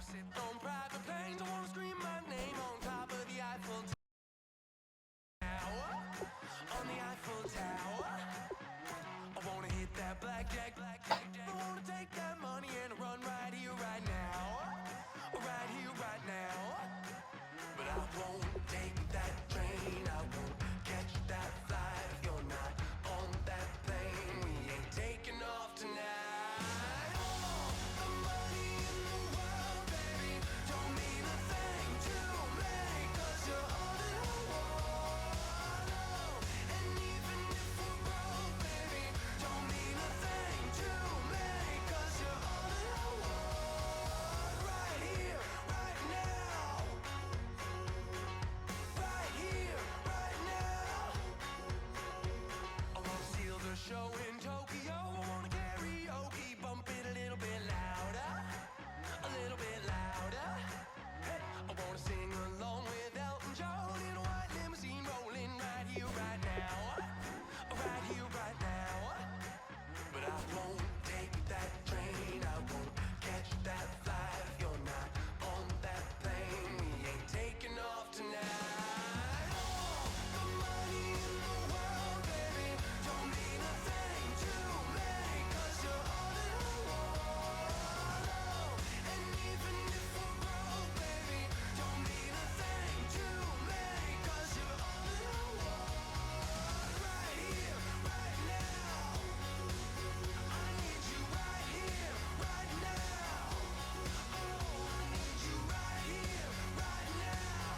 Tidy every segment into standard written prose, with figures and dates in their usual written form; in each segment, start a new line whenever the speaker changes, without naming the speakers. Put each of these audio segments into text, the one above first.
sit on private planes. I wanna scream my name on top of the Eiffel Tower. On the Eiffel Tower. I wanna hit that blackjack. I wanna take that money and run right here, right now. Right here, right now. But I won't take that train. I won't catch that flight if you're not on that plane. We ain't taking off tonight. All the money in the world, baby, don't mean a thing to me, 'cause you're all that I want. Oh, and even if we're broke, baby, don't mean a thing to me, 'cause you're all that I want. Right here, right now. Right here, right now. I wanna seal the show in Tokyo. I wanna karaoke, bump it a little bit louder, a little bit louder. Hey, I wanna sing along with Elton John in a white limousine, rolling right here, right now, right here, right now. But I won't take that train. I won't catch that flight if you're not on that plane. We ain't taking off tonight. All the money in the world, baby, don't mean a thing to me, 'cause you're all that I want. Oh, and even if we're broke, baby, don't mean a thing to me, 'cause you're all that I want. Right here, right now. I need you right here, right now. Oh, I need you right here, right now.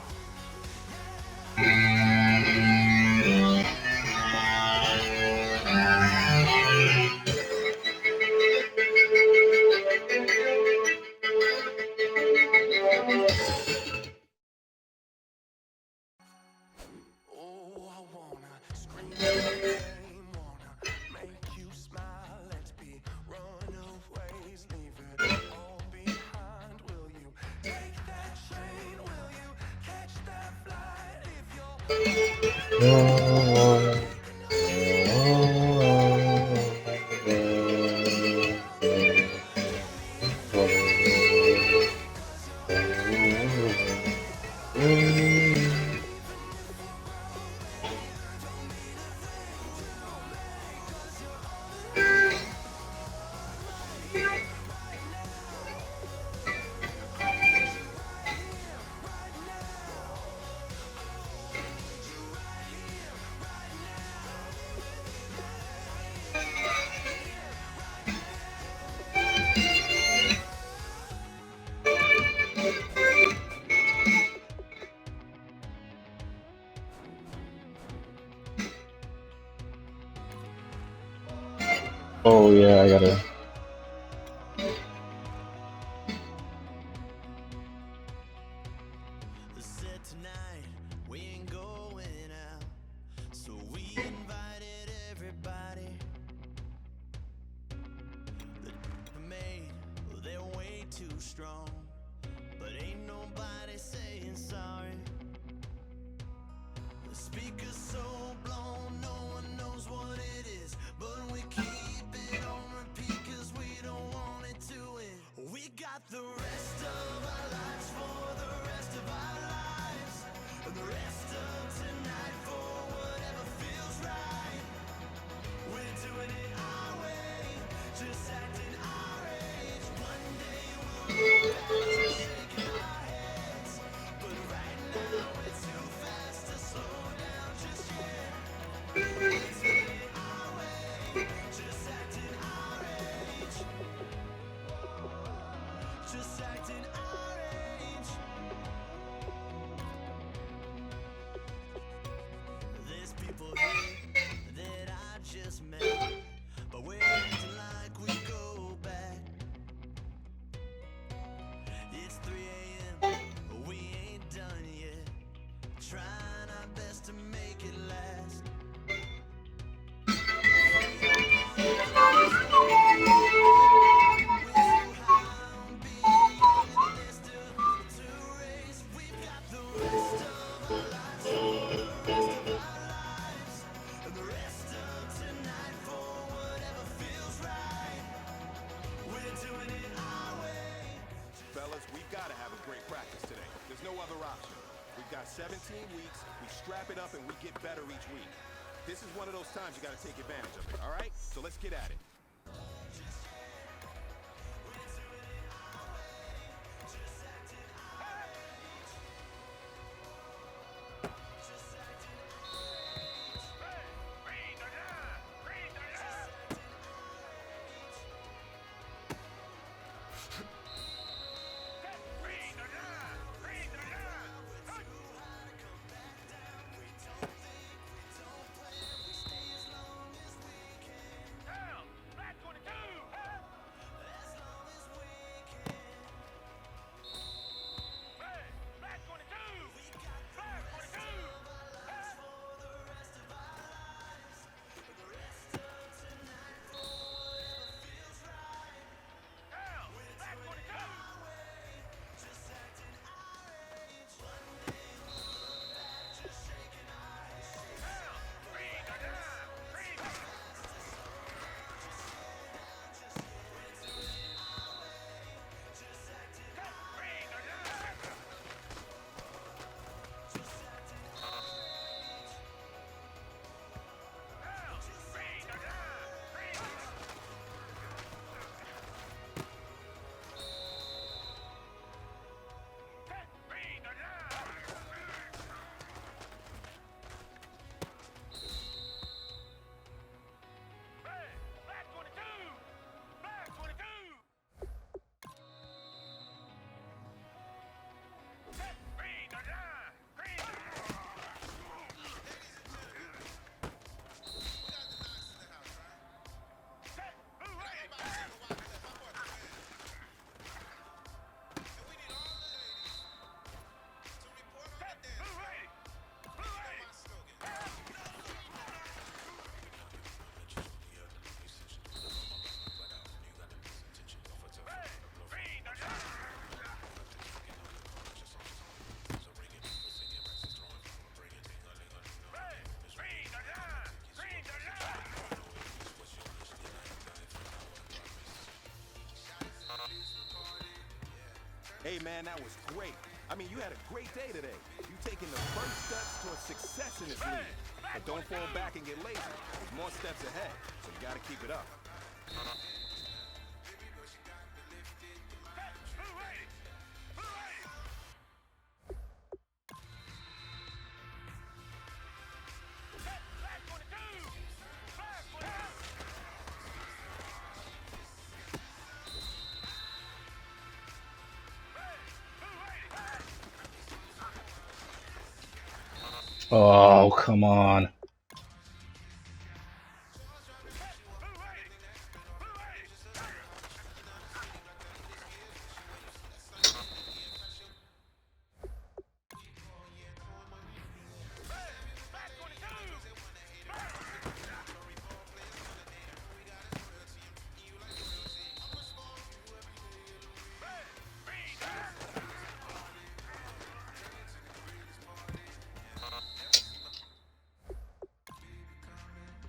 Oh, I wanna scream your name, wanna make you smile. Let's be runaways, leave it all behind. Will you take that train? Will you catch that flight? If you're
Oh yeah, I gotta.
said tonight we ain't going out, so we invited everybody. The made, well, they're way too strong, but ain't nobody saying sorry. The speaker's so blown, no one knows what it is, but we keep it on repeat 'cause we don't want it to end. We got the rest of our lives for the rest of our lives, and the rest of tonight for whatever feels right. We're doing it our way, just acting our age. One day we'll look back to shaking our heads, but right now we're too fast to slow down just yet. We're doing it our way, just
other option. We've got 17 weeks, we strap it up and we get better each week. This is one of those times you gotta take advantage of it, all right? So let's get at it. Hey man, that was great. I mean, you had a great day today. You taking the first steps towards success in this league. But don't fall back and get lazy. There's more steps ahead, so you gotta keep it up.
Oh, come on.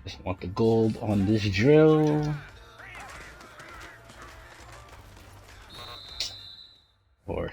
Just want the gold on this drill. Of course.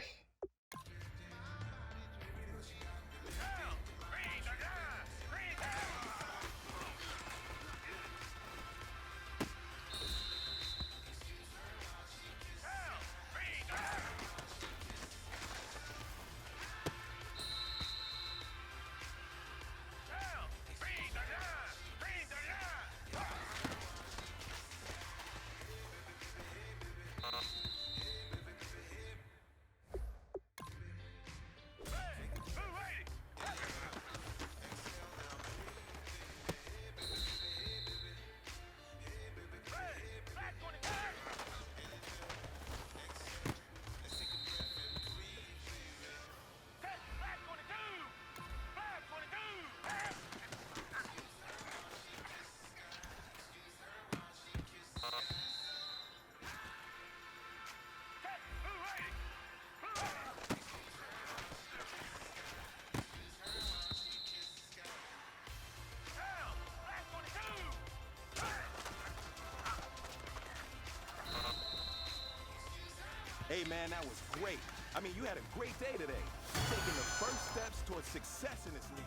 Hey man, that was great. I mean, you had a great day today. You're taking the first steps towards success in this league.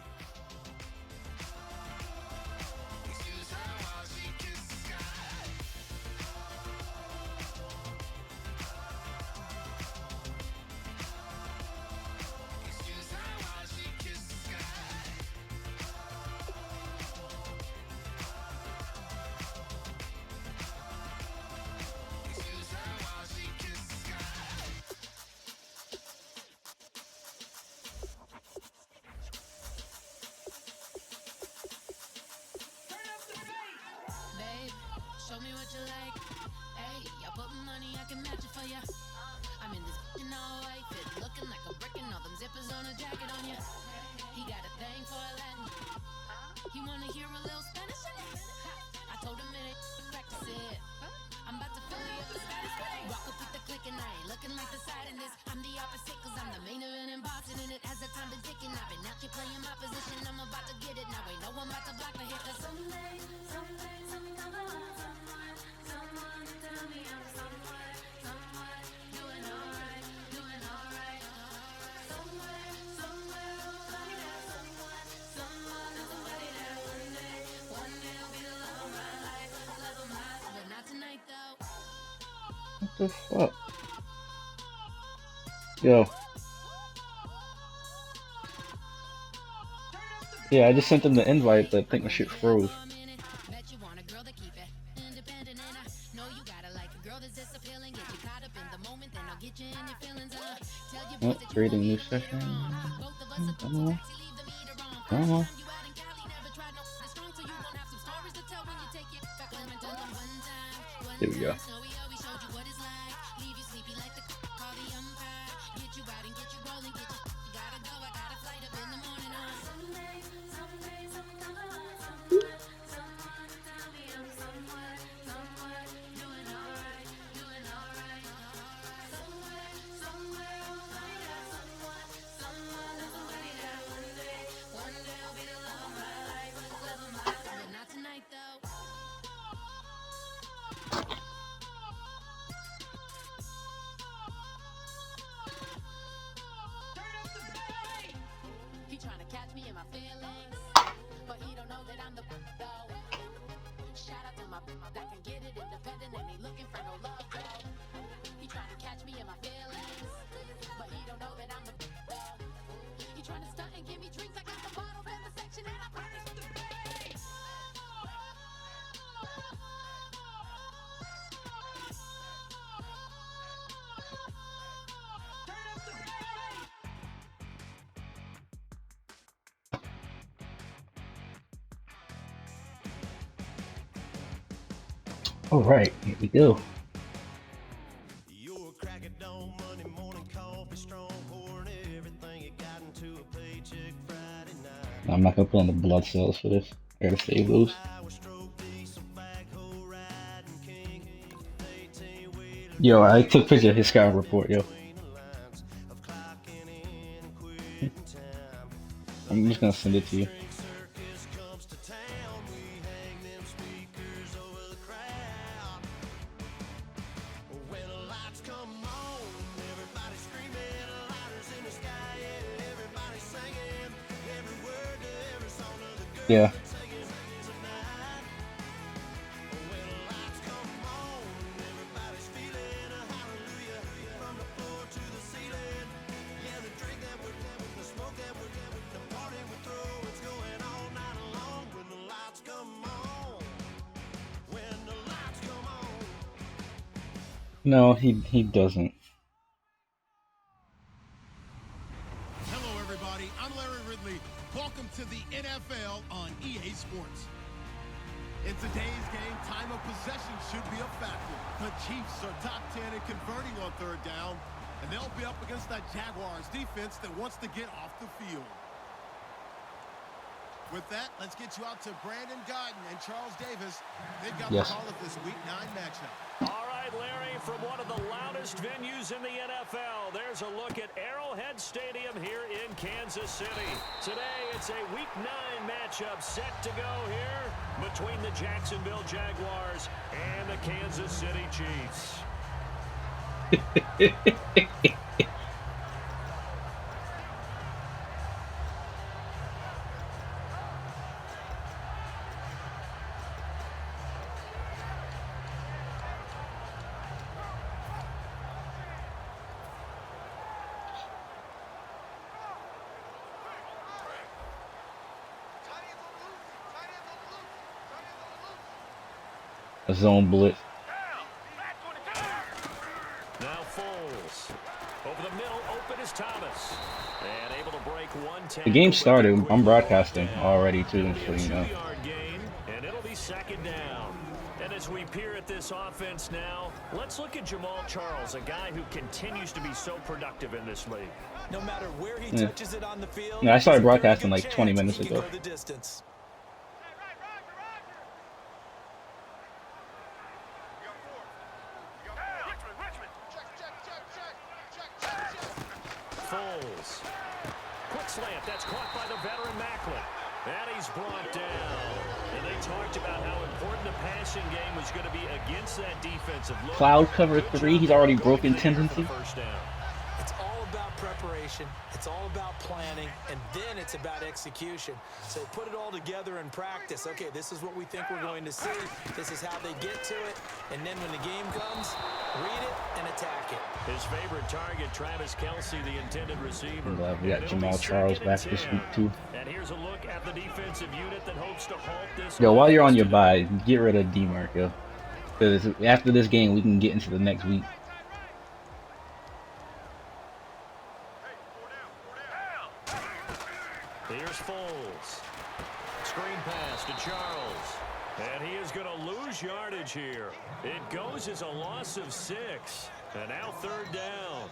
Show me what you like. Hey, y'all put money, I can match it for ya. I'm in this in all white fit, looking like a brick and all them zippers on a jacket on ya. He got a thing for a Latin. He wanna hear a little Spanish in it. I told him it ain't practice it. I'm about to fill you up the status quo. Walk up with the click and I ain't looking like the side in this. I'm the opposite cause I'm the main event and boxing in it. As the time been ticking, I've been out here playing my position. I'm about to get it now. Ain't no one about to block the hit. Cause someday, someone tell me I'm somewhere, doing alright, doing alright. Somewhere, somebody that somebody that one day will be the love of my life, but not tonight though.
What the fuck? Yo. Yeah, I just sent them the invite, but I think my shit froze. Oh, creating a new session. Come on. Come on. There we go.
That can get it independent and he looking for no love, though. He trying to catch me in my feelings, but he don't know that I'm the though. He trying to stunt and give me drinks. I got the bottle in the section and I burn it to the base.
All right, here we go. I'm not gonna put on the blood cells for this. I gotta save those. Yo, I took a picture of his scout report, yo. I'm just gonna send it to you. Yeah. No, he doesn't.
Hello, everybody. I'm Larry Ridley. Welcome to the NFL on EA Sports. In today's game, time of possession should be a factor. The Chiefs are top 10 in converting on third down, and they'll be up against that Jaguars defense that wants to get off the field. With that, let's get you out to Brandon Guyton and Charles Davis. They've got the call of this Week 9 matchup.
All right, Larry, from one of the loudest venues in the NFL, there's a look at Arrowhead Stadium here in Kansas City. Today, it's a Week 9 matchup set to go here between the Jacksonville Jaguars and the Kansas City Chiefs.
A zone blitz.
Now Foles. Over the middle, open is Thomas. And able to break one tackle.
The game started.
but
I'm
quickly
broadcasting
down.
already too,
It'll be
so
a
you know.
2-yard gain, and it'll be second down. And as we peer at this offense now, let's look at Jamal Charles, a guy who continues to be so productive in this league.
No matter where he
Yeah.
touches it on the field,
Yeah, I started
there's a very
broadcasting
good
like 20
chance
minutes
he can
ago.
go the distance.
Foles. Quick slant. That's caught by the veteran Macklin. And he's brought down. And they talked about how important the passing game was going to be against that defensive look.
Cloud cover
Good
3.
job
He's already
going
broken
there for the
tendency.
first down.
It's all about preparation. It's all about planning, and then it's about execution. So put it all together in practice. Okay, this is what we think we're going to see. This is how they get to it. And then when the game comes, read it and attack it.
His favorite target, Travis Kelce, the intended receiver.
I'm glad we
And
got
it'll be
Jamal Charles
second
back
and
this
10.
week too.
And here's a look at the defensive unit that hopes to halt this.
Yo, while you're on
offense
your
today.
bye, get rid of D-Mark, yo. Because after this game, we can get into the next week.
Here's Foles. Screen pass to Charles. And he is going to lose yardage here. It goes as a loss of 6. And now third down.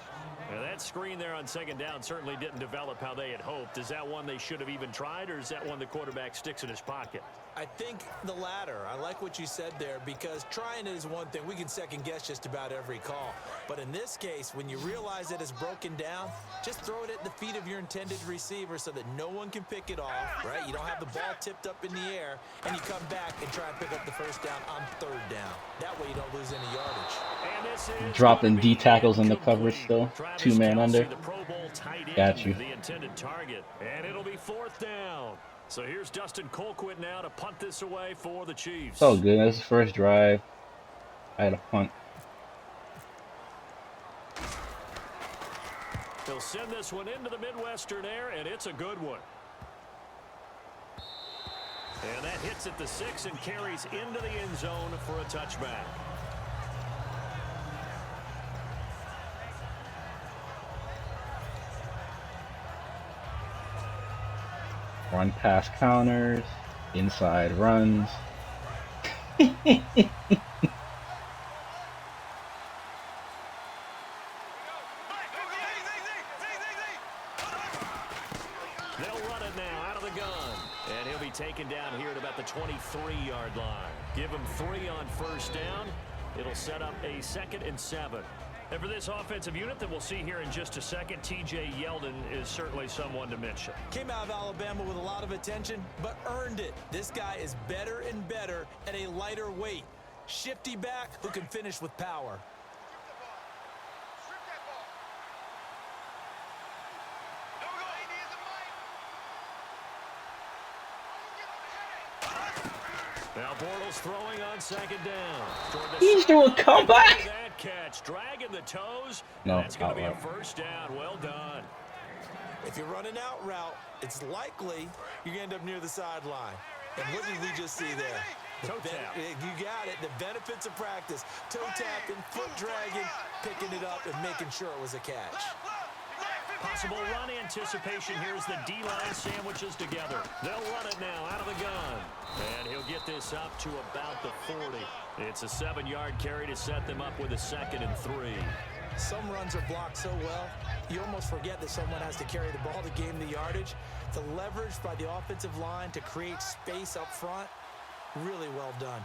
And that screen there on second down certainly didn't develop how they had hoped. Is that one they should have even tried, or is that one the quarterback sticks in his pocket?
I think the latter. I like what you said there, because trying it is one thing. We can second guess just about every call. But in this case, when you realize it is broken down, just throw it at the feet of your intended receiver so that no one can pick it off, right? You don't have the ball tipped up in the air, and you come back and try and pick up the first down on third down. That way you don't lose any yardage.
And this is
Dropping
going to be
D tackles in the
incomplete.
coverage still.
Travis
2-man
Kelce,
under.
the Pro Bowl tight end,
Got you.
the intended target. And it'll be fourth down. So here's Dustin Colquitt now to punt this away for the Chiefs.
Oh, good. That's the first drive. I had a punt.
He'll send this one into the Midwestern air, and it's a good one. And that hits at the 6 and carries into the end zone for a touchback.
Run past counters. Inside runs.
They'll run it now out of the gun. And he'll be taken down here at about the 23-yard line. Give him 3 on first down. It'll set up a 2nd and 7. And for this offensive unit that we'll see here in just a second, T.J. Yeldon is certainly someone to mention.
Came out of Alabama with a lot of attention, but earned it. This guy is better and better at a lighter weight. Shifty back who can finish with power.
Now Bortles throwing on second down.
He's doing a comeback.
That catch, dragging the toes.
No,
That's going to be a
outright.
first down. Well done.
If you're running out route, it's likely you're going to end up near the sideline. And what did we just see there?
Toe tap.
You got it. The benefits of practice. Toe tapping, foot dragging, picking it up, and making sure it was a catch.
Possible run anticipation here as the D-line sandwiches together. They'll run it now out of the gun. And he'll get this up to about the 40. It's a 7-yard carry to set them up with a 2nd and 3.
Some runs are blocked so well, you almost forget that someone has to carry the ball to gain the yardage. The leverage by the offensive line to create space up front, really well done.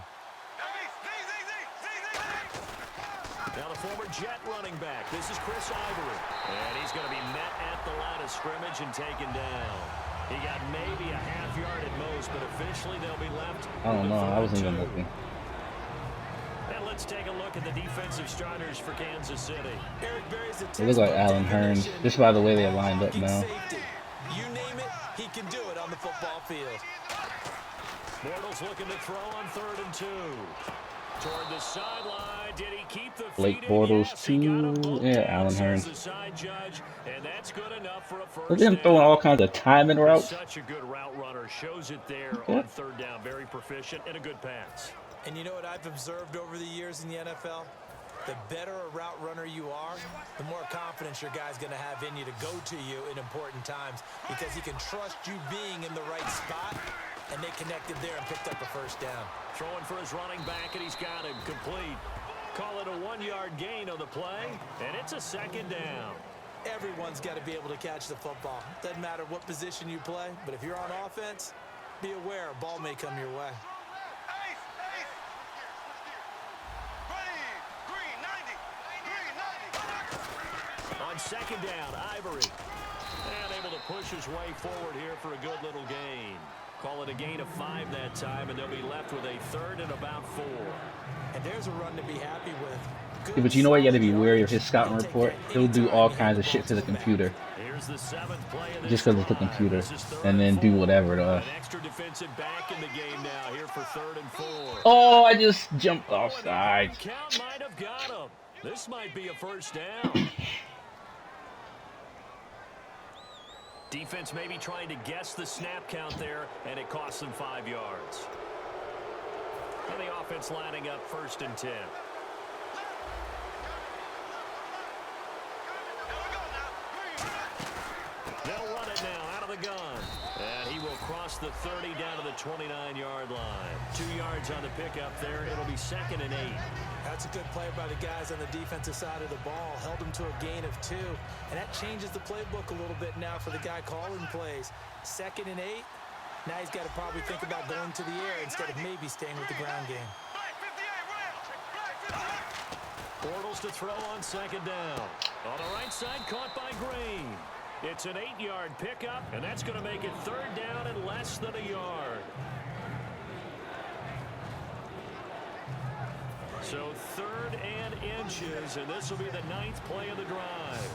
Now the former Jet running back. This is Chris Ivory. And he's going to be met at the line of scrimmage and taken down. He got maybe a half yard at most, but officially they'll be left.
I don't
with
know.
a
I wasn't
4-2.
even looking.
And let's Let's take a look at the defensive starters for Kansas City.
Eric Berry's a
They look like Allen Hearns, just by the way they're lined up now.
safety. You name it, he can do it on the football field.
Bortles looking to throw on 3rd and 2. Toward the sideline, did he keep the
Blake
feet
Bortles
Yes, he got him
too.
both
Yeah,
down,
Allen
says
Hearns.
the side judge, and that's good enough for a first
Look at him
down.
throwing all kinds of timing routes.
Such a good route runner. Shows it there
Yeah.
on 3rd down. Very proficient and a good pass.
And you know what I've observed over the years in the NFL? The better a route runner you are, the more confidence your guy's going to have in you to go to you in important times because he can trust you being in the right spot, and they connected there and picked up a first down.
Throwing for his running back, and he's got him complete. Call it a 1-yard gain on the play, and it's a 2nd down.
Everyone's got to be able to catch the football. Doesn't matter what position you play, but if you're on offense, be aware a ball may come your way.
On 2nd down, Ivory. And able to push his way forward here for a good little gain. Call it a gain of 5 that time, and they'll be left with a 3rd and about 4.
And there's a run to be happy with.
Yeah, but you know what? You got to be wary of his scouting report. He'll do all kinds of shit to the computer
Here's the 7th play of this
just because it's the
drive.
computer,
This is 3rd
and then do
4.
whatever to us.
An extra defensive back in the game now here for 3rd and 4.
Oh, I just jumped
Oh, and
offside.
the count might have got him. This might be a first down. Defense maybe trying to guess the snap count there, and it costs them 5 yards. And the offense lining up 1st and 10. They'll run it now out of the gun. And he will cross the 30 down to the 29-yard line. 2 yards on the pickup there. It'll be 2nd and 8.
That's a good play by the guys on the defensive side of the ball. Held them to a gain of 2. And that changes the playbook a little bit now for the guy calling plays. 2nd and 8. Now he's got to probably think about going to the air instead of maybe staying with the ground game.
Bortles to throw on 2nd down. On the right side, caught by Green. It's an 8-yard pickup, and that's going to make it 3rd down and less than a yard. So 3rd and inches, and this will be the 9th play of the drive.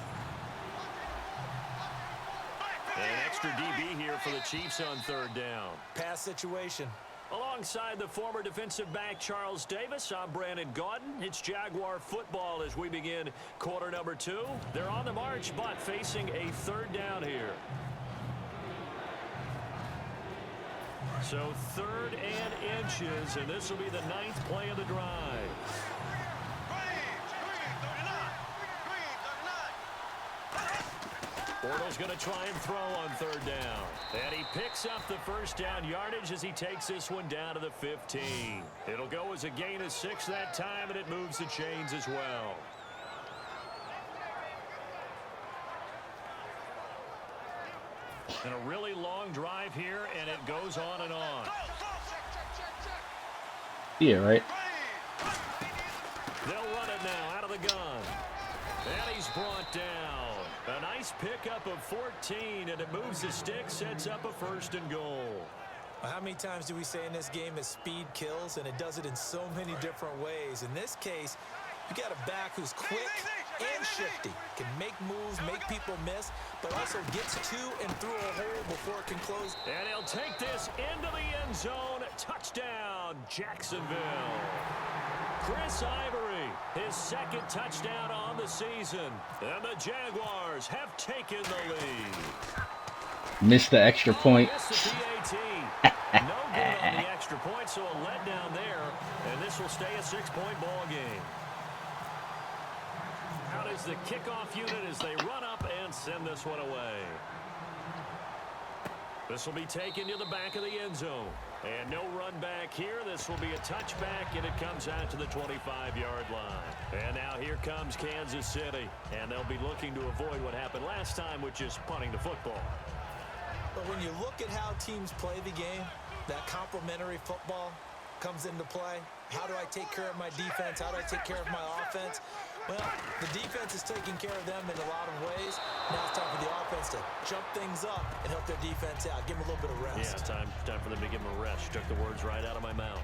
And an extra DB here for the Chiefs on 3rd down.
Pass situation.
Alongside the former defensive back Charles Davis, I'm Brandon Gaudin. It's Jaguar football as we begin quarter number 2. They're on the march, but facing a 3rd down here. So 3rd and inches, and this will be the 9th play of the drive. Bortles going to try and throw on 3rd down. And he picks up the first down yardage as he takes this one down to the 15. It'll go as a gain of 6 that time, and it moves the chains as well. And a really long drive here, and it goes on and on.
Yeah, right.
They'll run it now out of the gun. And he's brought down. A nice pickup of 14, and it moves the stick, sets up a 1st and goal.
How many times do we say in this game that speed kills, and it does it in so many different ways? In this case, you got a back who's quick and shifty, can make moves, make people miss, but also gets to and through a hole before it can close.
And he'll take this into the end zone. Touchdown, Jacksonville. Chris Ivory, his 2nd touchdown on the season. And the Jaguars have taken the lead.
Missed the extra point.
Missed the PAT. No good on the extra point, so a letdown there. And this will stay a 6-point ball game. Out is the kickoff unit as they run up and send this one away. This will be taken to the back of the end zone. And no run back here. This will be a touchback, and it comes out to the 25-yard line. And now here comes Kansas City. And they'll be looking to avoid what happened last time, which is punting the football.
But when you look at how teams play the game, that complementary football comes into play. How do I take care of my defense? How do I take care of my offense? Well, the defense is taking care of them in a lot of ways. Now it's time for the offense to jump things up and help their defense out. Give them a little bit of rest.
Yeah, time for them to give them a rest. Took the words right out of my mouth.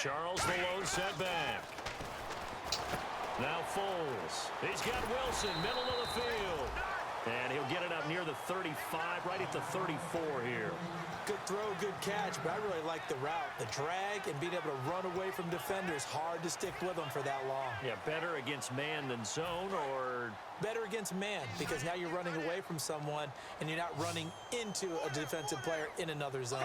Charles the lone setback. Now Foles. He's got Wilson, middle of the field. And he'll get it up near the 35, right at the 34 here.
Good throw, good catch, but I really like the route. The drag and being able to run away from defenders, hard to stick with them for that long.
Yeah, better against man than zone, or...
Better against man, because now you're running away from someone and you're not running into a defensive player in another zone.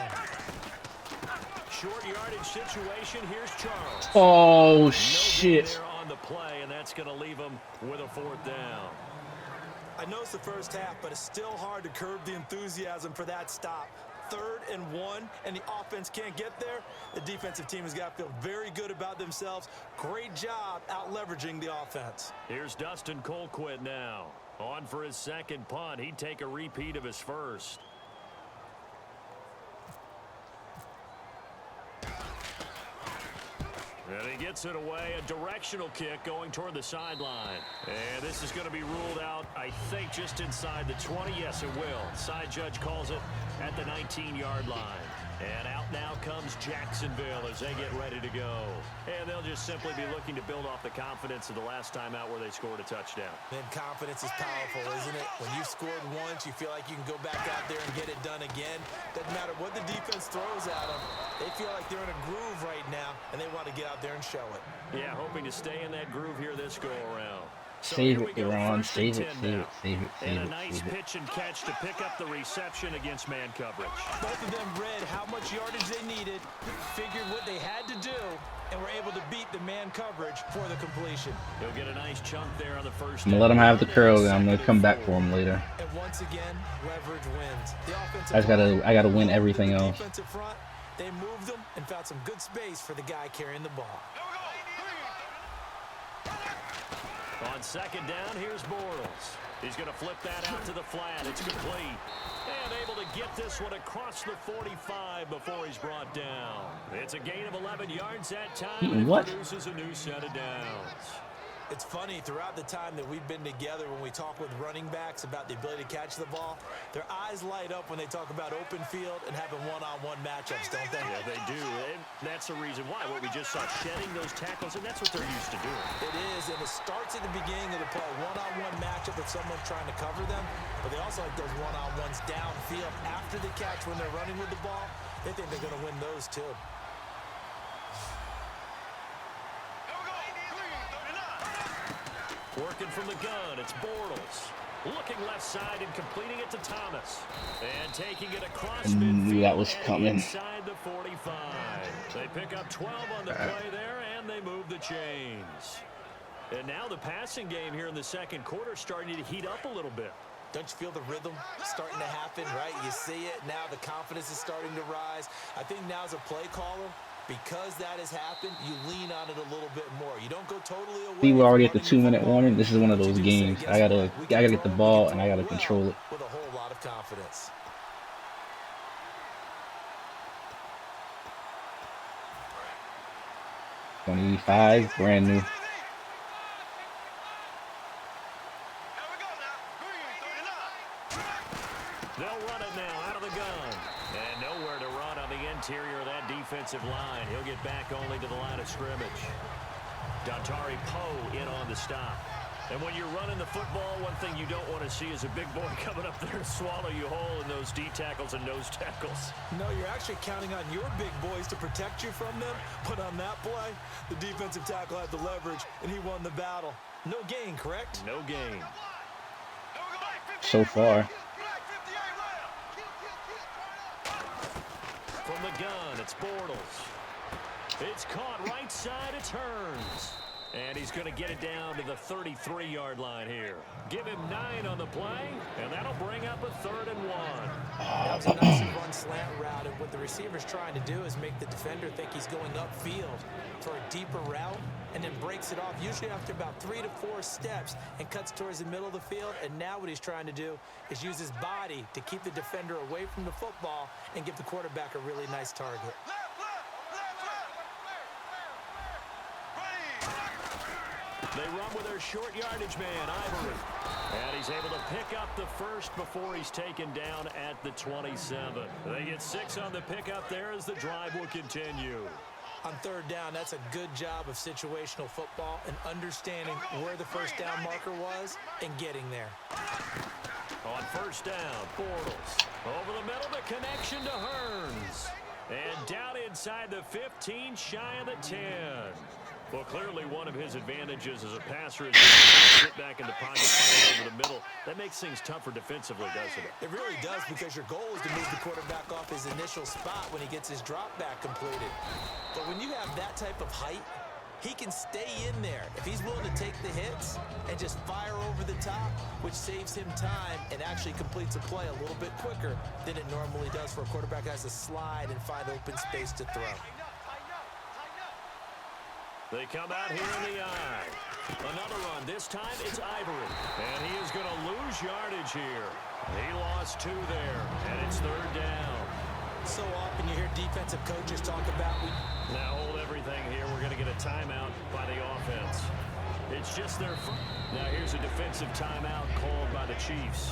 Short yardage situation. Here's Charles.
Oh, shit.
No there on the play, and that's going to leave him with a 4th down.
I know it's the first half, but it's still hard to curb the enthusiasm for that stop. 3rd and 1, and the offense can't get there. The defensive team has got to feel very good about themselves. Great job out leveraging the offense.
Here's Dustin Colquitt now. On for his 2nd punt. He'd take a repeat of his first. And he gets it away. A directional kick going toward the sideline. And this is going to be ruled out, I think, just inside the 20. Yes, it will. Side judge calls it at the 19-yard line. And out now comes Jacksonville as they get ready to go. And they'll just simply be looking to build off the confidence of the last time out where they scored a touchdown.
And confidence is powerful, isn't it? When you've scored once, you feel like you can go back out there and get it done again. Doesn't matter what the defense throws at them. They feel like they're in a groove right now, and they want to get out there and show it.
Yeah, hoping to stay in that groove here this go-around.
Save it, Iran. Save it, save it, save it, save
And a
it.
nice pitch and catch to pick up the reception against man coverage.
Both of them read how much yardage they needed, figured what they had to do, and were able to beat the man coverage for the completion.
He'll get a nice chunk there on the first.
I'm gonna let him have the curl, and I'm gonna come back for him later.
And once again, leverage wins. The offensive
I gotta win everything else.
defensive front, they moved them and found some good space for the guy carrying the ball.
On 2nd down, here's Bortles. He's going to flip that out to the flat. It's complete. And able to get this one across the 45 before he's brought down. It's a gain of 11 yards that time. And it produces a new set of downs.
It's funny, throughout the time that we've been together, when we talk with running backs about the ability to catch the ball, their eyes light up when they talk about open field and having one-on-one matchups, don't they?
Yeah, they do. And that's the reason why. What we just saw, shedding those tackles, and that's what they're used to doing.
It is, and it starts at the beginning of the play. One-on-one matchup if someone's trying to cover them, but they also like those one-on-ones downfield after the catch when they're running with the ball. They think they're going to win those, too.
Working from the gun, it's Bortles. Looking left side and completing it to Thomas. And taking it across midfield.
Knew that was coming.
Inside the 45. They pick up 12 on the play there, and they move the chains. And now the passing game here in the 2nd quarter starting to heat up a little bit.
Don't you feel the rhythm starting to happen, right? You see it now. The confidence is starting to rise. I think now as a play caller, because that has happened, you lean on it a little bit more. You don't go totally away.
See, we're already at the 2-minute warning. This is one of those games. I gotta get the ball and I gotta control it.
With a whole lot of confidence.
$25, brand new.
They'll run it now out of the gun. And nowhere to run on the interior of that defensive line. He'll get back only to the line of scrimmage. Dontari Poe in on the stop. And when you're running the football, one thing you don't want to see is a big boy coming up there and swallow you whole in those D tackles and nose tackles.
No, you're actually counting on your big boys to protect you from them. But on that play, the defensive tackle had the leverage, and he won the battle. No gain, correct?
No gain.
So far.
From the gun, it's Bortles. It's caught right side, it turns. And he's going to get it down to the 33-yard line here. Give him 9 on the play, and that'll bring up a 3rd and 1.
That was a nice run slant route, and what the receiver's trying to do is make the defender think he's going upfield for a deeper route, and then breaks it off, usually after about 3 to 4 steps, and cuts towards the middle of the field. And now what he's trying to do is use his body to keep the defender away from the football and give the quarterback a really nice target.
They run with their short yardage man, Ivory. And he's able to pick up the first before he's taken down at the 27. They get 6 on the pickup there as the drive will continue.
On third down, that's a good job of situational football and understanding where the first down marker was and getting there.
On first down, Bortles. Over the middle, the connection to Hearns. And down inside the 15, shy of the 10. Well, clearly one of his advantages as a passer is to sit back in the pocket, fight over the middle. That makes things tougher defensively, doesn't it?
It really does, because your goal is to move the quarterback off his initial spot when he gets his drop back completed. But when you have that type of height, he can stay in there if he's willing to take the hits and just fire over the top, which saves him time and actually completes a play a little bit quicker than it normally does for a quarterback that has to slide and find open space to throw.
They come out here in the eye. Another run. This time it's Ivory. And he is going to lose yardage here. He lost 2 there, and it's third down.
So often you hear defensive coaches talk about...
Now hold everything here. We're going to get a timeout by the offense. It's just their first. Now here's a defensive timeout called by the Chiefs.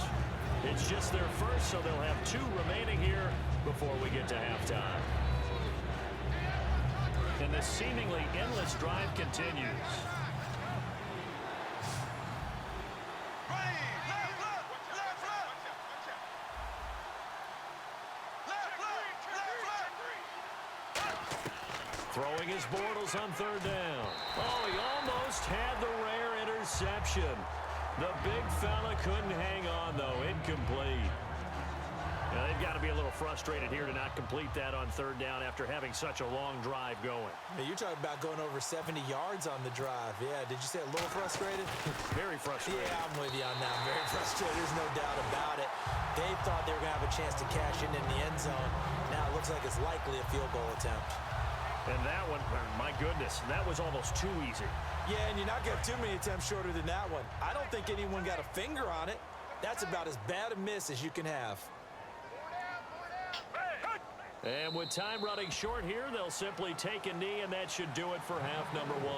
It's just their first, so they'll have 2 remaining here before we get to halftime. And this seemingly endless drive continues. Throwing his Bortles on third down. Oh, he almost had the rare interception. The big fella couldn't hang on, though. Incomplete. Now, they've got to be a little frustrated here to not complete that on third down after having such a long drive going.
Now, you're talking about going over 70 yards on the drive. Yeah, did you say a little frustrated?
Very frustrated.
Yeah, I'm with you on that. Very frustrated. There's no doubt about it. They thought they were going to have a chance to cash in the end zone. Now it looks like it's likely a field goal attempt.
And that one, my goodness, that was almost too easy.
Yeah, and you're not going to have too many attempts shorter than that one. I don't think anyone got a finger on it. That's about as bad a miss as you can have.
And with time running short here, they'll simply take a knee, and that should do it for half number 1.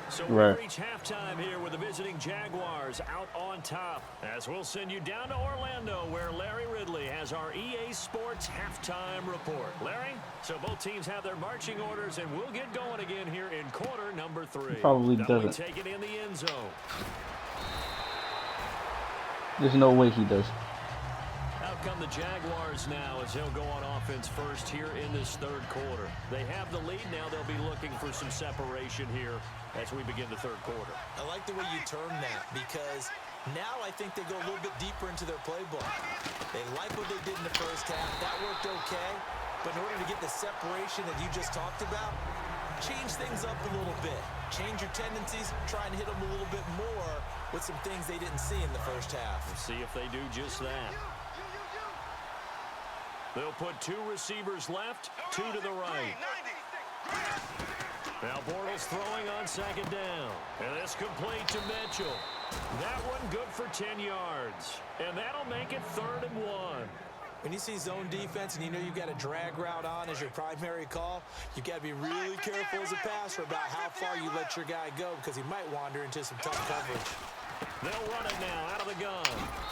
So we reach halftime here with the visiting Jaguars out on top, as we'll send you down to Orlando, where Larry Ridley has our EA Sports halftime report. Larry, so both teams have their marching orders, and we'll get going again here in quarter number 3.
Probably doesn't.
Take it in the end zone.
There's no way he does.
Out come the Jaguars now as they'll go on offense first here in this third quarter. They have the lead now. They'll be looking for some separation here as we begin the third quarter.
I like the way you term that, because now I think they go a little bit deeper into their playbook. They like what they did in the first half. That worked okay. But in order to get the separation that you just talked about, change things up a little bit. Change your tendencies, try and hit them a little bit more with some things they didn't see in the first half.
We'll see if they do just that. They'll put 2 receivers left, 2 to the right. Now Bortles throwing on second down. And this complete to Mitchell. That one good for 10 yards. And that'll make it 3rd and 1.
When you see zone defense and you know you've got a drag route on as your primary call, you've got to be really careful as a passer about how far you let your guy go, because he might wander into some tough coverage.
They'll run it now out of the gun.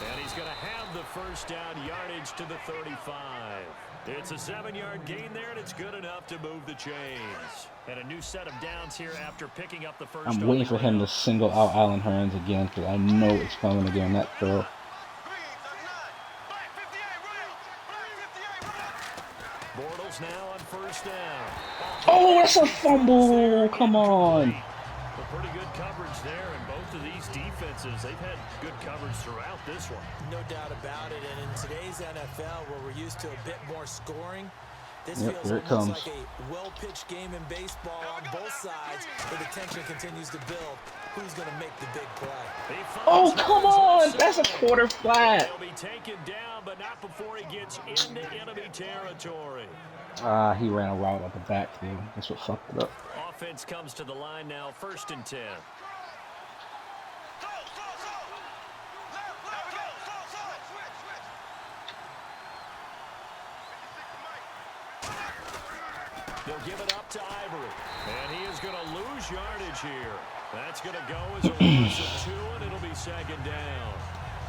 And he's going to have the first down, yardage to the 35. It's a 7-yard gain there, and it's good enough to move the chains. And a new set of downs here after picking up the first.
I'm waiting for him to single out Allen Hearns again, because I know it's coming again, that throw.
Bortles now on first down.
Oh, that's a fumble! Come on!
Pretty good coverage there, and both of these defenses, they've had good coverage throughout this one.
No doubt about it, and in today's NFL, where we're used to a bit more scoring, this feels almost like a well-pitched game in baseball on both sides, where the tension continues to build. Who's going to make the big play?
Oh, come on! That's a quarter flat!
He'll be taken down, but not before he gets into enemy territory.
He ran a route at the backfield. That's what fucked it up.
Offense comes to the line now, 1st and 10. They'll give it up to Ivory. And he is going to lose yardage here. That's going to go as a loss of 2, and it'll be 2nd down.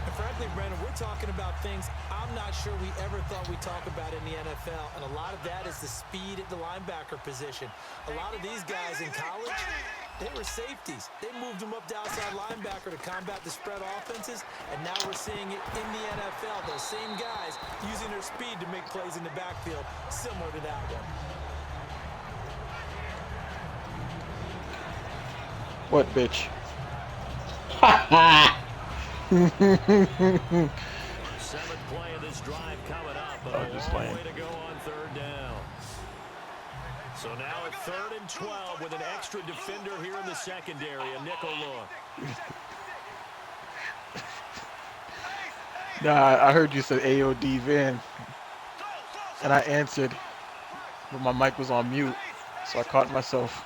And frankly, Brandon, we're talking about things I'm not sure we ever thought we'd talk about in the NFL, and a lot of that is the speed at the linebacker position. A lot of these guys in college, they were safeties. They moved them up to outside linebacker to combat the spread offenses, and now we're seeing it in the NFL. Those same guys using their speed to make plays in the backfield, similar to that one.
What, bitch?
Seventh play of this drive coming up, but
Oh,
a
just
long
playing.
way to go on third down. So now at 3rd and 12 with an extra defender here in the secondary, a nickel look.
Nah, I heard you said AOD Van, and I answered, but my mic was on mute, so I caught myself.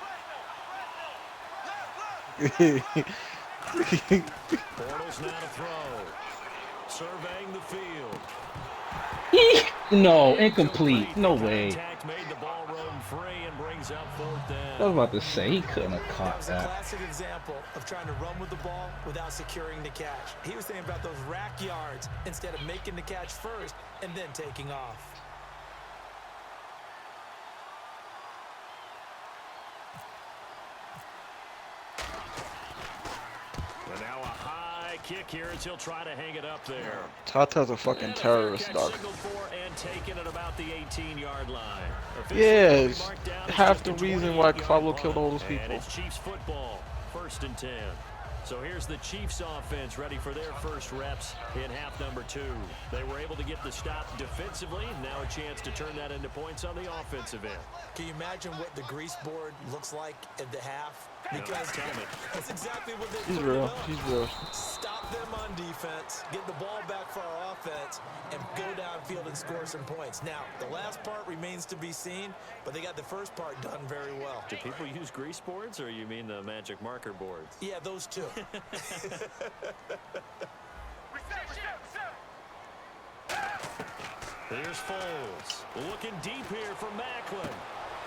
Bortles now to throw. Surveying the field.
No, incomplete. No way.
Contact made the ball roam free and brings up 4th down.
I was about to say he couldn't have
That
caught
was a
that.
classic example of trying to run with the ball without securing the catch. He was thinking about those rack yards instead of making the catch first and then taking off.
And now a high kick here as he'll try to hang it up there.
Tata's a fucking
And a
terrorist,
fair
dog.
catch signaled for and taken at about the 18-yard line.
Yeah,
Officially
it's
marked down as
half
just
the
a
reason why
28-yard
Pablo
punt.
killed all those
And
people.
it's Chiefs football, 1st and 10. So here's the Chiefs offense ready for their first reps in half number 2. They were able to get the stop defensively. Now a chance to turn that into points on the offensive end.
Can you imagine what the grease board looks like at the half? Because
tell me.
that's exactly what they
He's
put
real.
it up.
He's real.
Stop them on defense, get the ball back for our offense, and go downfield and score some points. Now, the last part remains to be seen, but they got the first part done very well.
Do people use grease boards, or you mean the magic marker boards?
Yeah, those two.
Here's Foles. Looking deep here for Macklin.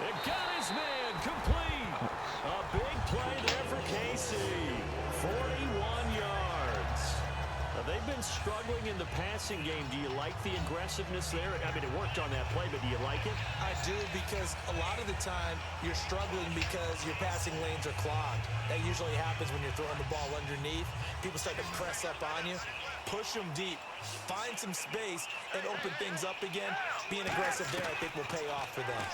It got his man complete. A big play there for KC. 41 yards. Now, they've been struggling in the passing game. Do you like the aggressiveness there? I mean, it worked on that play, but do you like it?
I do, because a lot of the time you're struggling because your passing lanes are clogged. That usually happens when you're throwing the ball underneath. People start to press up on you. Push them deep. Find some space and open things up again. Being aggressive there, I think, will pay off for them.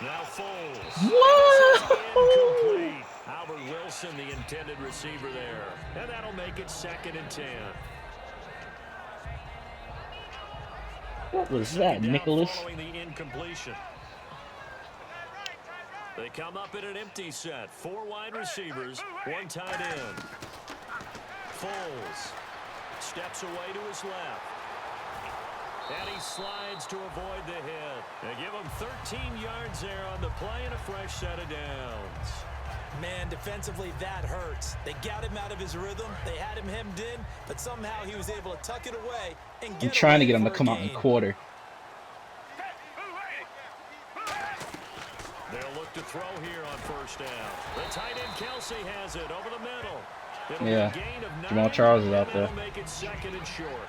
Now Foles.
What?
Incomplete. Albert Wilson, the intended receiver there. And that'll make it 2nd and 10.
What was that,
Down
Nicholas?
following the incompletion. They come up in an empty set. 4 wide receivers, 1 tight end. Foles steps away to his left. And he slides to avoid the hit. They give him 13 yards there on the play and a fresh set of downs.
Man, defensively, that hurts. They got him out of his rhythm. They had him hemmed in, but somehow he was able to tuck it away and get
I'm trying to
away
get him to
for a
come out in
gain.
quarter.
They'll look to throw here on 1st down. The tight end Kelsey has it over the middle. It'll be
Yeah.
a gain of 9,
Jamal Charles is out
and that'll
there.
make it 2nd and short.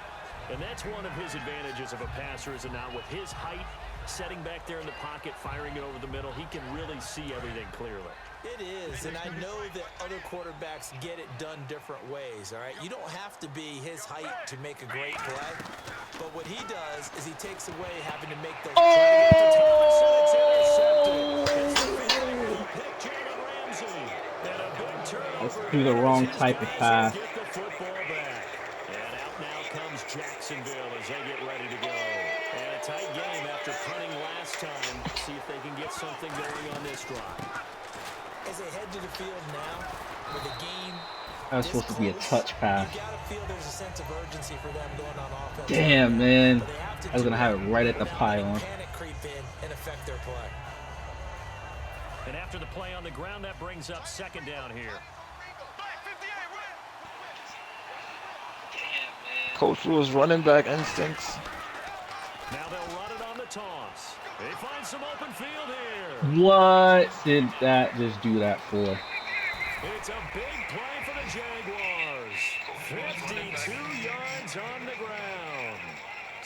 And that's one of his advantages of a passer, is it not? With his height, setting back there in the pocket, firing it over the middle, he can really see everything clearly.
It is, and I know that other quarterbacks get it done different ways, all right? You don't have to be his height to make a great play, but what he does is he takes away having to make those
Let's do the wrong type of pass.
Get the football back. And out now comes Jacksonville as they get ready to go. And a tight game after punting last time. See if they can get something going on this drive.
As they head to the field now, with the game
That was supposed to be a touch pass.
you gotta feel there's a sense of urgency for them going on offense.
Damn, man.
But they have to
I was
do
gonna have it right at the
without
pylon.
letting panic creep in and affect their play.
And after the play on the ground, that brings up 2nd down here.
Coach Lewis running back instincts.
Now they'll run it on the toss. They find some open field here.
What did that just do that for?
It's a big play for the Jaguars. 52 yards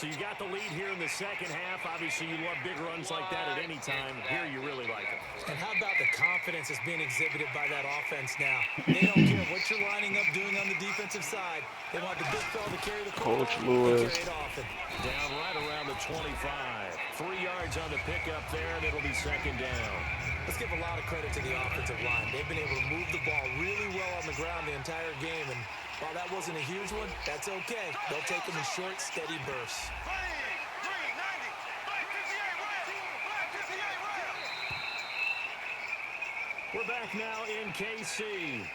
So you got the lead here in the second half. Obviously, you love big runs like that at any time. Here, you really like them.
And how about the confidence that's being exhibited by that offense now? They don't care what you're lining up doing on the defensive side. They want the big fella to carry the football.
Coach Lewis.
Carry it often.
Down right around the 25. 3 yards on the pickup there, and it'll be second down.
Let's give a lot of credit to the offensive line. They've been able to move the ball really well on the ground the entire game. And while that wasn't a huge one, that's okay. They'll take them in short, steady bursts.
We're back now in KC.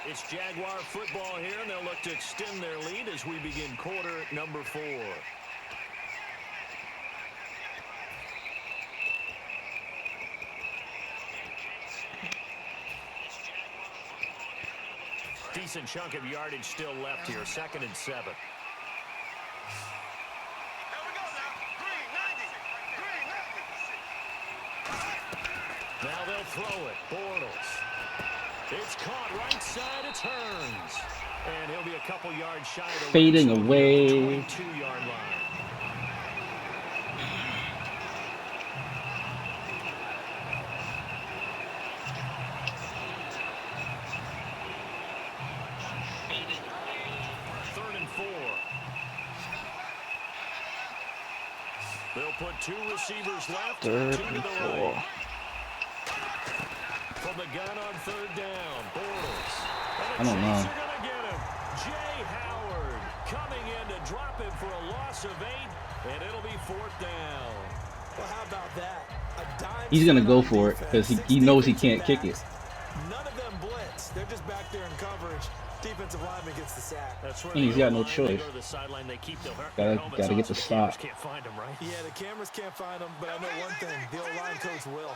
It's Jaguar football here, and they'll look to extend their lead as we begin quarter number 4. Decent chunk of yardage still left here, 2nd and 7. Now they'll throw it. Bortles. It's caught right side. It turns. And he'll be a couple yards shy of the
Fading away.
22-yard line. They'll put 2 receivers left.
3rd
2 to
and
the
4.
right. From the gun on 3rd down, Bortles.
I don't know.
Are gonna get him. Jay Howard coming in to drop him for a loss of 8, and it'll be 4th down.
Well, how about that? A dime
He's gonna
set
go
on
for it
defense,
because he knows he can't kick it.
None of them blitz. They're just back there in coverage. Defensive lineman gets the sack.
That's where
He's got no
they
choice.
go to the sideline, they keep their
Gotta
helmets
get
on,
the
so
stop.
cameras can't find them, right?
Yeah, the cameras can't find them, but I know one thing. The O-line coach will.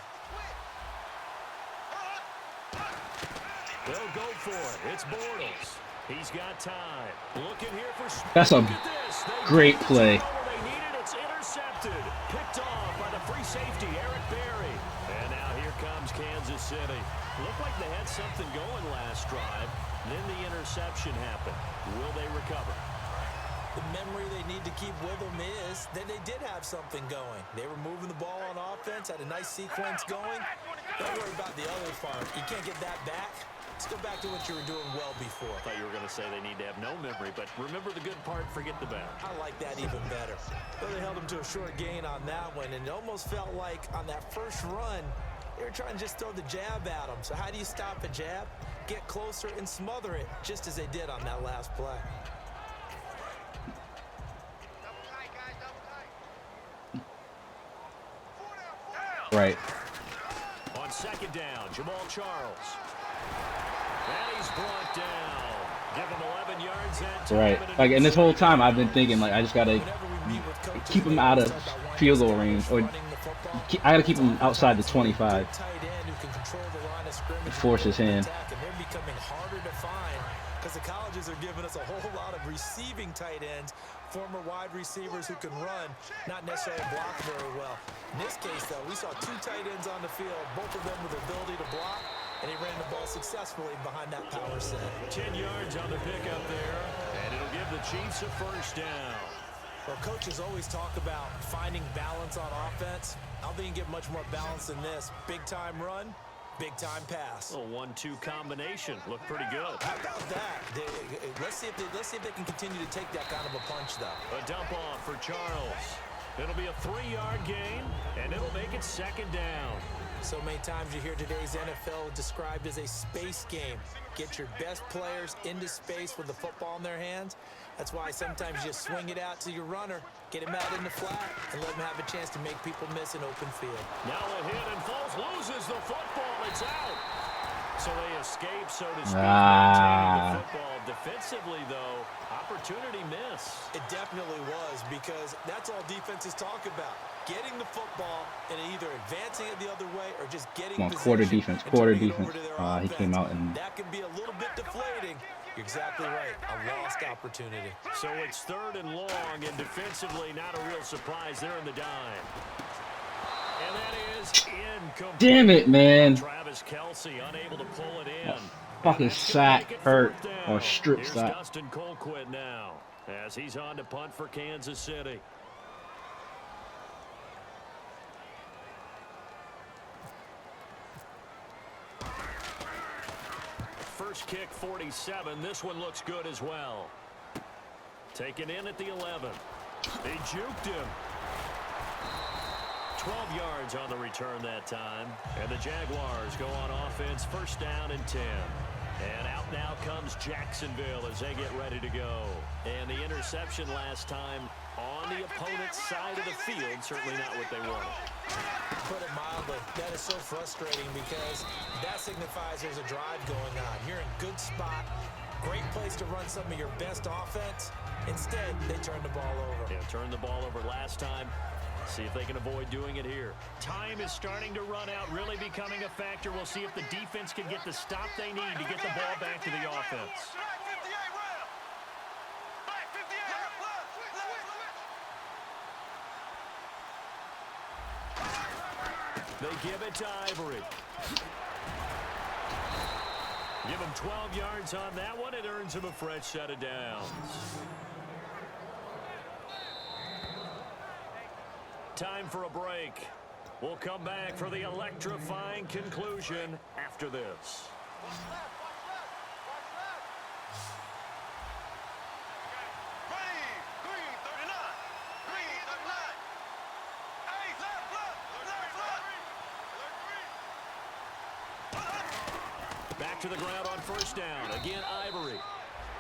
They'll go for it. It's Bortles. He's got time. Looking here for speed.
That's a
Look at this. They
great
get the
play.
turnover they needed. It's intercepted. Picked off by the free safety, Eric Berry. And now here comes Kansas City. Looked like they had something going last drive. Then the interception happened. Will they recover?
The memory they need to keep with them is that they did have something going. They were moving the ball on offense, had a nice sequence going. Don't worry about the other part. You can't get that back. Let's go back to what you were doing well before.
I thought you were going to say they need to have no memory, but remember the good part, forget the bad.
I like that even better. But they held them to a short gain on that one, and it almost felt like on that first run, they were trying to just throw the jab at them. So how do you stop a jab? Get closer and smother it, just as they did on that last play.
Right.
On 2nd down, Jamal Charles. And he's brought down. Give him 11 yards that time.
Right. Like, and this whole time I've been thinking, like, I just gotta keep him out of field goal range, or I gotta keep him outside the 25. And force his hand.
And they're becoming harder to find because the colleges are giving us a whole lot of receiving tight ends, former wide receivers who can run, not necessarily block very well. In this case, though, we saw 2 tight ends on the field, both of them with the ability to block, and he ran the ball successfully behind that power set.
10 yards on the pickup there, and it'll give the Chiefs a 1st down.
Well, coaches always talk about finding balance on offense. I don't think you can get much more balance than this. Big-time run, big-time pass.
A 1-2 combination. Looked pretty good.
How about that? Let's see if they can continue to take that kind of a punch, though.
A dump off for Charles. It'll be a 3-yard gain, and it'll make it 2nd down.
So many times you hear today's NFL described as a space game. Get your best players into space with the football in their hands. That's why sometimes you just swing it out to your runner, get him out in the flat, and let him have a chance to make people miss an open field.
Now a hit, and Foles loses the football. It's out. So they escape, so to speak, maintaining the football. Defensively, though, opportunity miss.
It definitely was, because that's all defenses talk about. Getting the football and either advancing it the other way or just getting
Come on, quarter defense, quarter defense. He came out and
that can be a little bit deflating. You're exactly right. A lost opportunity.
So it's 3rd and long, and defensively, not a real surprise. They're in the dime. And that is incomplete.
damn it, man.
Travis Kelce unable to pull it in.
Fucking sack, hurt, or strip
Here's
sack.
Dustin Colquitt now, as he's on to punt for Kansas City. First kick, 47. This one looks good as well. Taken in at the 11. They juked him. 12 yards on the return that time. And the Jaguars go on offense, first down and 10. And out now comes Jacksonville as they get ready to go. And the interception last time on the opponent's side of the field, certainly not what they wanted.
Put it mildly, that is so frustrating because that signifies there's a drive going on. You're in good spot, great place to run some of your best offense. Instead, they turn the ball over.
Yeah, turned the ball over last time. See if they can avoid doing it here. Time is starting to run out, really becoming a factor. We'll see if the defense can get the stop they need to get the ball back to the offense. They give it to Ivory. Give him 12 yards on that one. It earns him a fresh set of downs. Time for a break. We'll come back for the electrifying conclusion after this. Back to the ground on first down. Again, Ivory.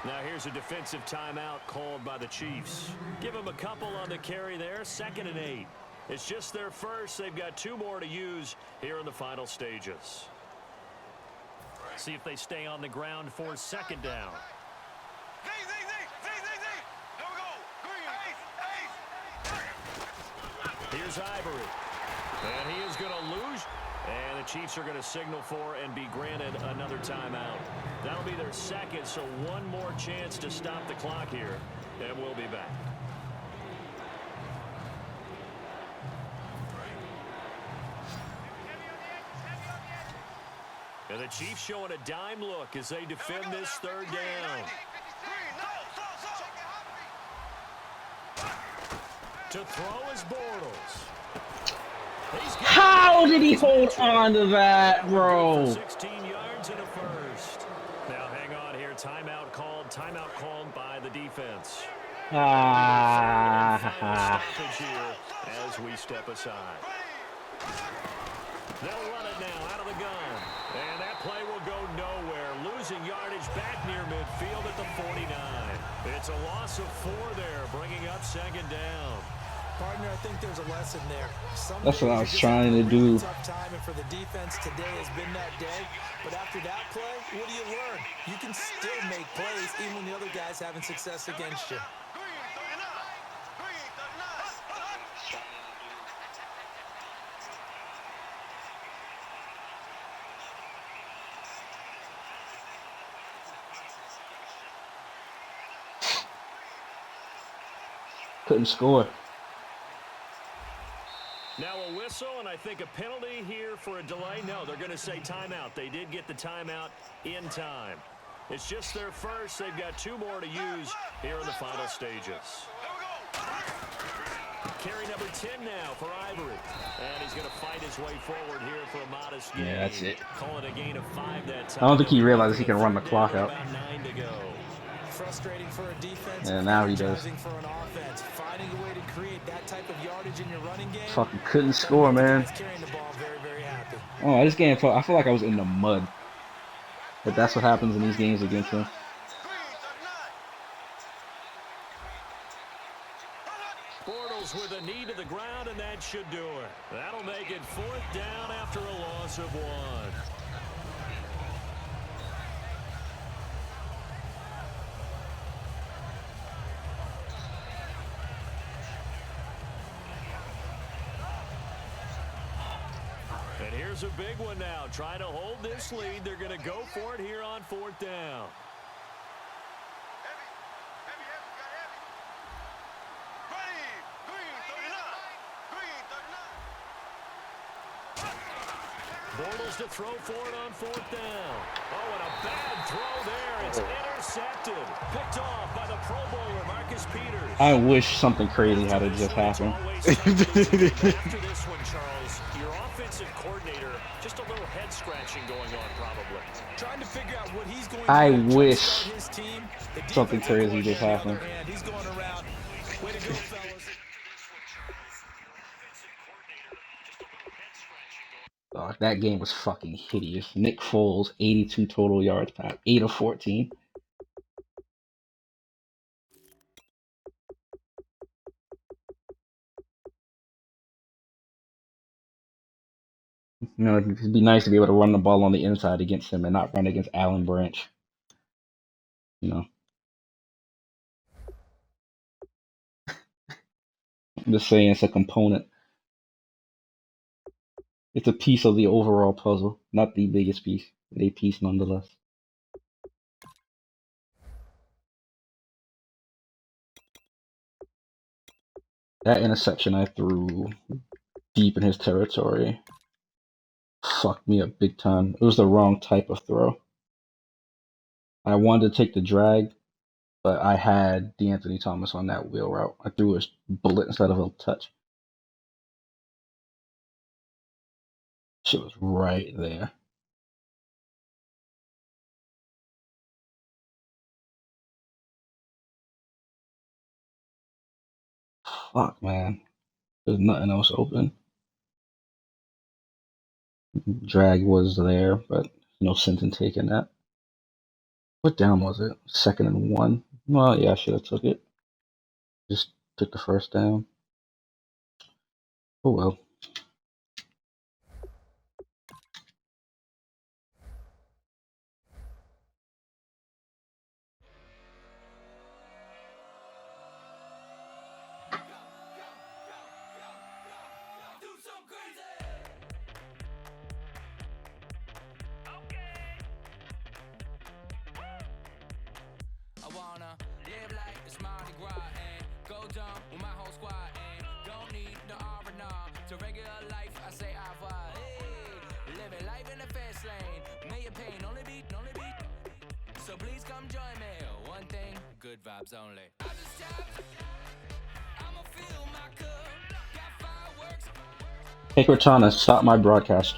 Now here's a defensive timeout called by the Chiefs. Give them a couple on the carry there. 2nd and 8. It's just their first. They've got 2 more to use here in the final stages. See if they stay on the ground for 2nd down. Here's Ivory. And he is going to lose. And the Chiefs are going to signal for and be granted another timeout. That'll be their second, so one more chance to stop the clock here. And we'll be back. And the Chiefs showing a dime look as they defend this 3rd down. To throw is Bortles.
How did he hold on to that, bro?
16 yards and a first. Now hang on here. Timeout called by the defense. Stoppage here as we step aside. They'll run it now out of the gun. And that play will go nowhere. Losing yardage back near midfield at the 49. It's a loss of 4 there, bringing up 2nd down.
Partner, I think there's a lesson there.
That's what I was trying to do.
Tough time, and for the defense today has been that day. But after that play, what do you learn? You can still make plays even when the other guys having success against you.
Couldn't score.
Now a whistle, and I think a penalty here for a delay. No, they're going to say timeout. They did get the timeout in time. It's just their first. They've got 2 more to use here in the final stages. Carry number 10 now for Ivory. And he's going to fight his way forward here for a modest gain.
Yeah, that's it.
Call it a gain of 5 that time.
I don't think he realizes he can run the clock out.
About 9 to go.
Frustrating for a defense.
Yeah, now he does.
For an offense. Finding a way to create that type of yardage in your running game.
Fucking couldn't score, man.
Carrying the ball very, very happy.
Oh, this game, I feel like I was in the mud. But that's what happens in these games against him.
Bortles with a knee to the ground, and that should do it. That'll make it 4th down after a loss of 1. And here's a big one now. Trying to hold this lead. They're going to go for it here on 4th down. Bortles to throw for it on 4th down. Oh, and a bad throw there. It's intercepted. Picked off by the Pro Bowler, Marcus Peters.
I wish something crazy had just happened.
After this one, Charles, your offensive coordinator just Just a little head scratching going on, probably.
Trying to figure out what he's going to
I
do to
wish
jumpstart his team. The
something
defensive
crazy just
coordinator, on the
happened.
other hand, he's going around. Way to go, fellas.
Oh, that game was fucking hideous. Nick Foles, 82 total yards, pass, 8 of 14. You know, it'd be nice to be able to run the ball on the inside against him and not run against Allen Branch. You know, I'm just saying it's a component. It's a piece of the overall puzzle, not the biggest piece, but a piece nonetheless. That interception I threw deep in his territory fucked me up big time. It was the wrong type of throw. I wanted to take the drag, but I had DeAnthony Thomas on that wheel route. I threw a bullet instead of a touch. Shit was right there. Fuck, man. There's nothing else open. Drag was there, but no sense in taking that. What down was it? 2nd and 1. Well, yeah, I should have took it. Just took the first down. Oh well.
I wanna live like it's Mardi Gras and go dumb with my whole squad and don't need the R&R to regular life. I say au revoir. Hey, living life in the fast lane. May your pain only be. So please come join me. One thing, good vibes only. I just tapped. I'ma fill my cup. Got fireworks.
Hey Cortana, stop my broadcast.